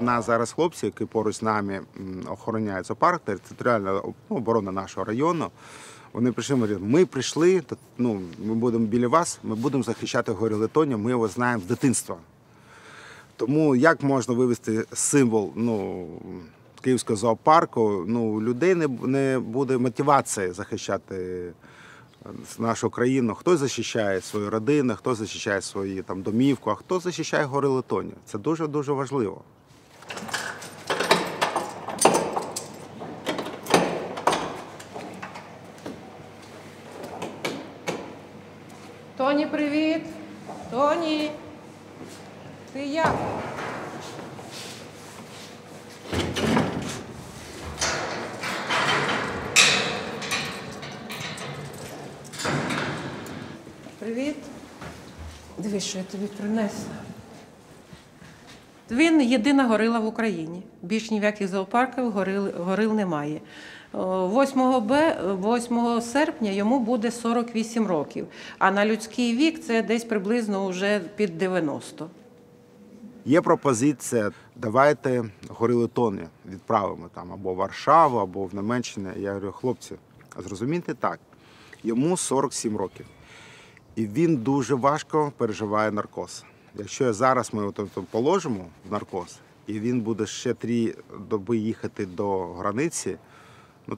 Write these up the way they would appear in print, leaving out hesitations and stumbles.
нас зараз хлопці, які поруч з нами охороняють зоопарк, територіальна оборона нашого району, вони прийшли, говорять, ми прийшли, ми будемо біля вас, ми будемо захищати горі Литовня, ми його знаємо з дитинства. Тому як можна вивести символ Київського зоопарку, у людей не буде мотивації захищати нашу країну. Хтось захищає свою родину, хтось захищає свою домівку, а хтось захищає гори Литовня. Це дуже-дуже важливо. Тоні, привіт! Тоні! Ти як? Привіт. Дивись, що я тобі принесла. Він єдина горила в Україні. Більш ні в яких зоопарках горил немає. 8 серпня йому буде 48 років, а на людський вік це десь приблизно вже під 90. Є пропозиція, давайте гори Литовня відправимо або в Варшаву, або в Німеччину. Я говорю, хлопці, зрозумійте так, йому 47 років. І він дуже важко переживає наркоз. Якщо зараз ми його положимо в наркоз, і він буде ще 3 доби їхати до границі,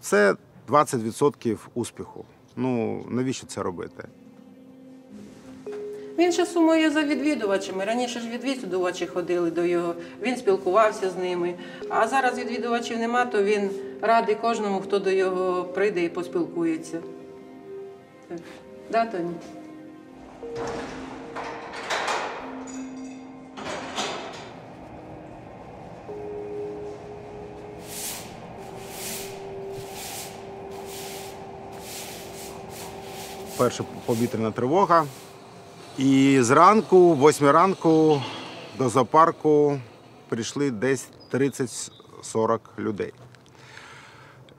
це 20% успіху. Навіщо це робити? Він ще сумує за відвідувачами. Раніше ж відвідувачі ходили до його, він спілкувався з ними. А зараз відвідувачів нема, то він радий кожному, хто до його прийде і поспілкується. Да, Тоні? Перша повітряна тривога. І зранку, 8 ранку, до зоопарку прийшли десь 30-40 людей.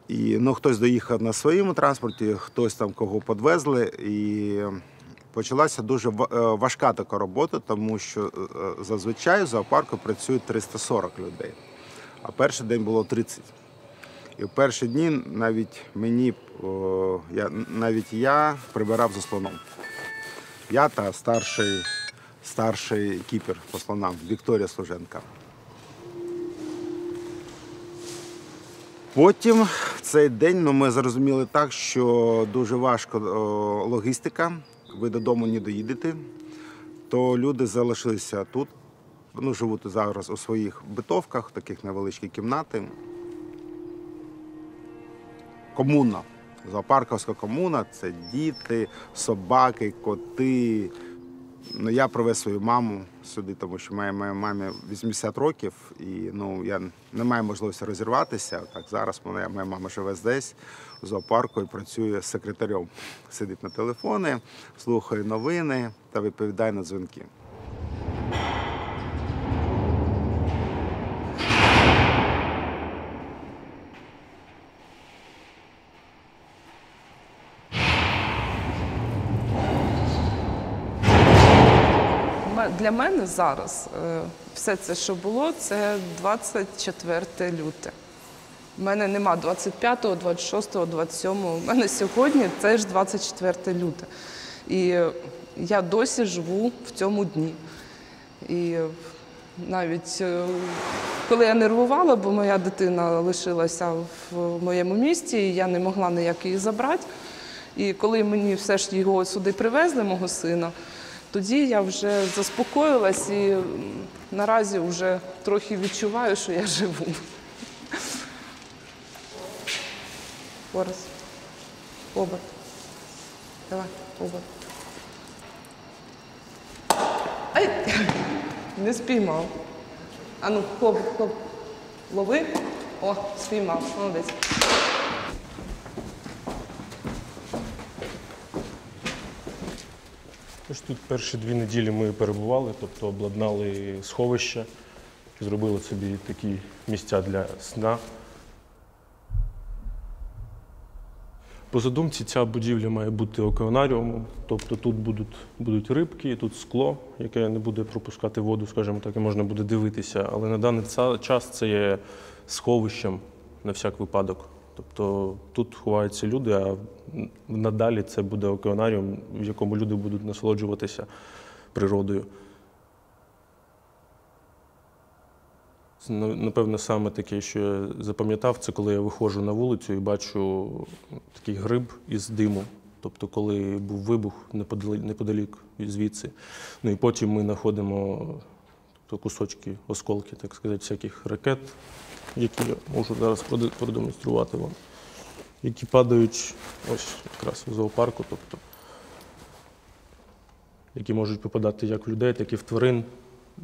І хтось доїхав на своєму транспорті, хтось кого підвезли. І почалася дуже важка така робота, тому що зазвичай в зоопарку працює 340 людей, а перший день було 30. І в перші дні навіть я прибирав за слоном. Я та старший кіпер по слонам Вікторія Служенка. Потім в цей день ми зрозуміли так, що дуже важко логістика, ви додому не доїдете, то люди залишилися тут, живуть зараз у своїх битовках, таких невеличких кімнати. Комуна, зоопарковська комуна – це діти, собаки, коти. Я привез свою маму сюди, тому що моїй мамі 80 років, і я не маю можливості розірватися. Так, зараз моя мама живе здесь, в зоопарку, і працює секретарем. Сидить на телефоні, слухає новини та відповідає на дзвінки. Для мене зараз все це, що було, це 24 люте. У мене нема 25-го, 26-го, 27-го. У мене сьогодні теж 24 люте. І я досі живу в цьому дні. І навіть коли я нервувала, бо моя дитина лишилася в моєму місті, і я не могла ніяк її забрати. І коли мені все ж його сюди привезли, мого сина, тоді я вже заспокоїлась і наразі вже трохи відчуваю, що я живу. Борис, оберт. Давай, оберт. Ай! Не спіймав. Ану, хоп, лови. О, спіймав, молодець. Тут перші 2 неділі ми перебували, тобто обладнали сховища, зробили собі такі місця для сна. По задумці ця будівля має бути океанаріумом, тобто тут будуть рибки, тут скло, яке не буде пропускати воду, скажімо так, і можна буде дивитися. Але на даний час це є сховищем на всяк випадок. Тобто тут ховаються люди, а надалі це буде океанаріум, в якому люди будуть насолоджуватися природою. Напевно, саме таке, що я запам'ятав, це коли я виходжу на вулицю і бачу такий гриб із диму. Тобто, коли був вибух неподалік звідси. Ну і потім ми знаходимо кусочки, осколки, так сказати, всяких ракет, які я можу зараз продемонструвати вам, які падають ось якраз в зоопарку, тобто, які можуть попадати як в людей, так і в тварин.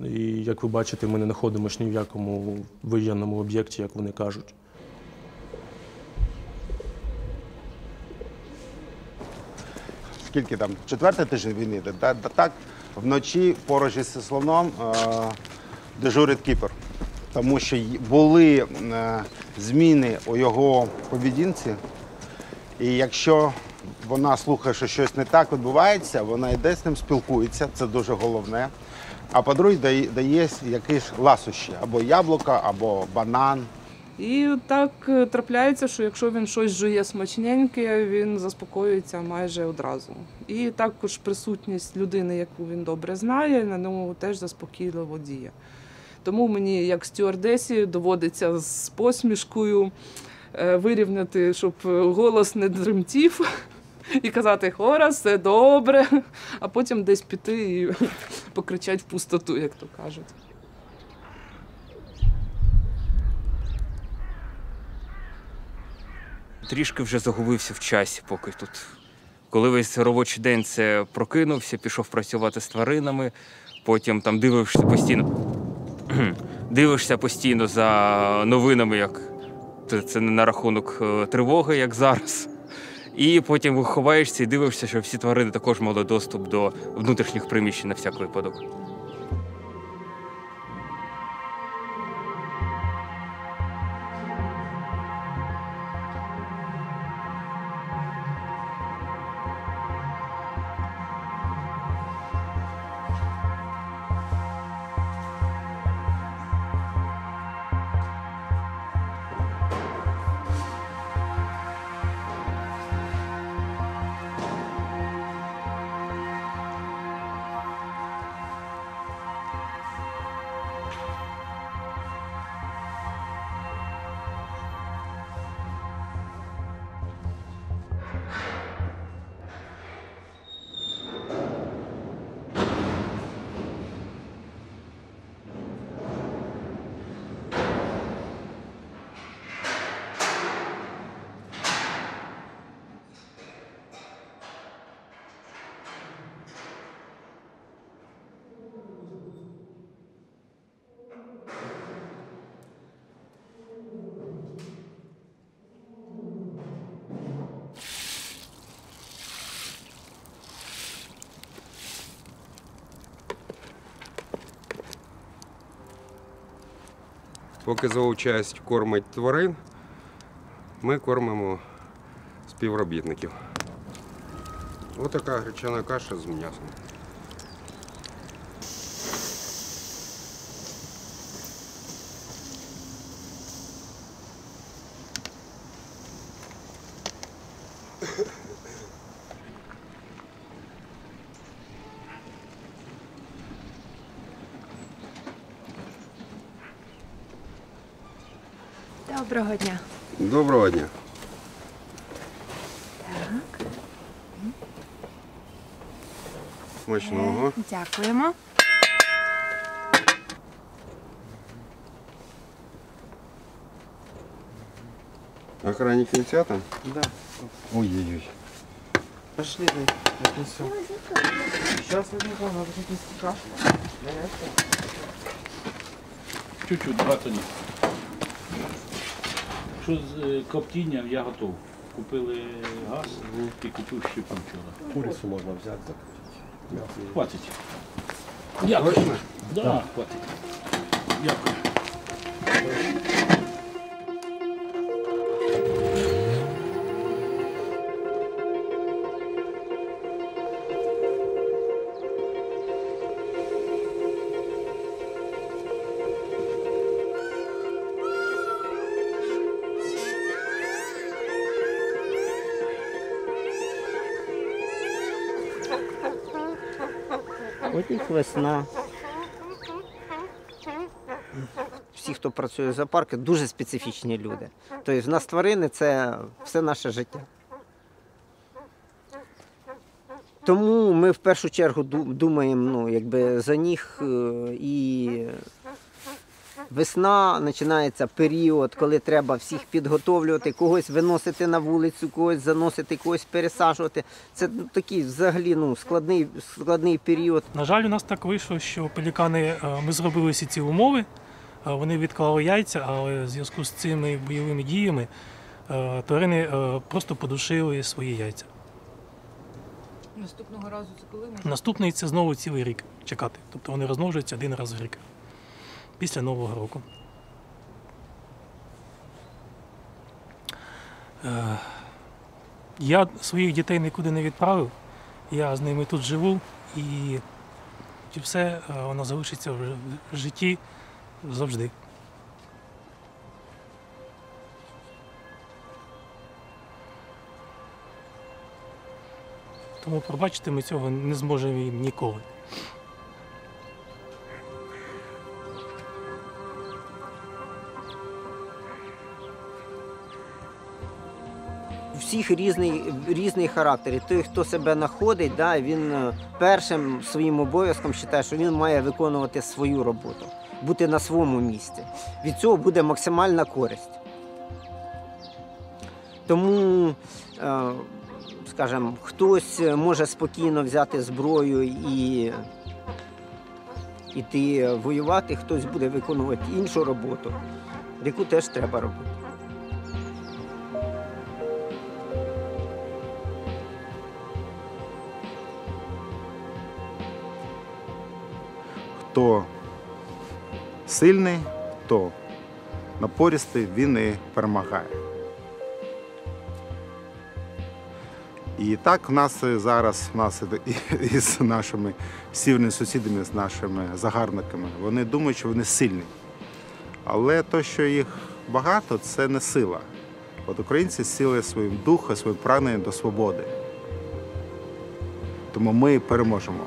І, як ви бачите, ми не знаходимося ні в якому воєнному об'єкті, як вони кажуть. Скільки там? 4-й тиждень війни. Так, вночі поруч із Сеслоном дежурить кіпер. Тому що були зміни у його поведінці. І якщо вона слухає, що щось не так відбувається, вона йде з ним, спілкується, це дуже головне. А по-друге, дає якісь ласощі, або яблука, або банан. І так трапляється, що якщо він щось жує смачненьке, він заспокоюється майже одразу. І також присутність людини, яку він добре знає, на ньому теж заспокійливо діє. Тому мені, як стюардесі, доводиться з посмішкою вирівняти, щоб голос не тремтів, і казати «Хора, все добре», а потім десь піти і покричати в пустоту, як то кажуть. Трішки вже загубився в часі, поки тут. Коли весь робочий день це прокинувся, пішов працювати з тваринами, потім там дивишся постійно за новинами, як це не на рахунок тривоги, як зараз. І потім ховаєшся і дивишся, що всі тварини також мали доступ до внутрішніх приміщень на всяк випадок. Поки зоочасть кормить тварин, ми кормимо співробітників. Ось така гречана каша з м'ясом. Доброго дня. Доброго дня. Так. Смачного. Дякуємо. Охранник нельзя там? Да. Ой-ой-ой. Пошли, отнесем. Сейчас возьму, надо отнести кашу. Чуть-чуть, багато ні. Що з коптінням я готов. Купили газ і купив щепу вчора. Курицю можна взяти. Хватить. Дякую. Точно? Да, хватить. Дякую. От їх весна. Всі, хто працює в зоопарку, дуже специфічні люди. Тобто в нас тварини – це все наше життя. Тому ми в першу чергу думаємо за них. І весна починається період, коли треба всіх підготовлювати, когось виносити на вулицю, когось заносити, когось пересаджувати. Це такий взагалі складний період. На жаль, у нас так вийшло, що пелікани, ми зробили всі ці умови, вони відклали яйця, але в зв'язку з цими бойовими діями тварини просто подушили свої яйця. Наступного разу це коли? Наступний – це знову цілий рік чекати. Тобто вони розмножуються один раз в рік, після Нового року. Я своїх дітей нікуди не відправив, я з ними тут живу, і все воно залишиться в житті завжди. Тому пробачити ми цього не зможемо їм ніколи. У всіх різний характер. І той, хто себе знаходить, він першим своїм обов'язком вважає, що він має виконувати свою роботу, бути на своєму місці. Від цього буде максимальна користь. Тому, скажімо, хтось може спокійно взяти зброю і йти воювати, хтось буде виконувати іншу роботу, яку теж треба робити. Хто сильний, хто напористий, він і перемагає. І так в нас зараз із нашими східними сусідами, з нашими загарбниками, вони думають, що вони сильні. Але те, що їх багато, це не сила. От українці сили своїм духом, своїм прагненням до свободи. Тому ми переможемо.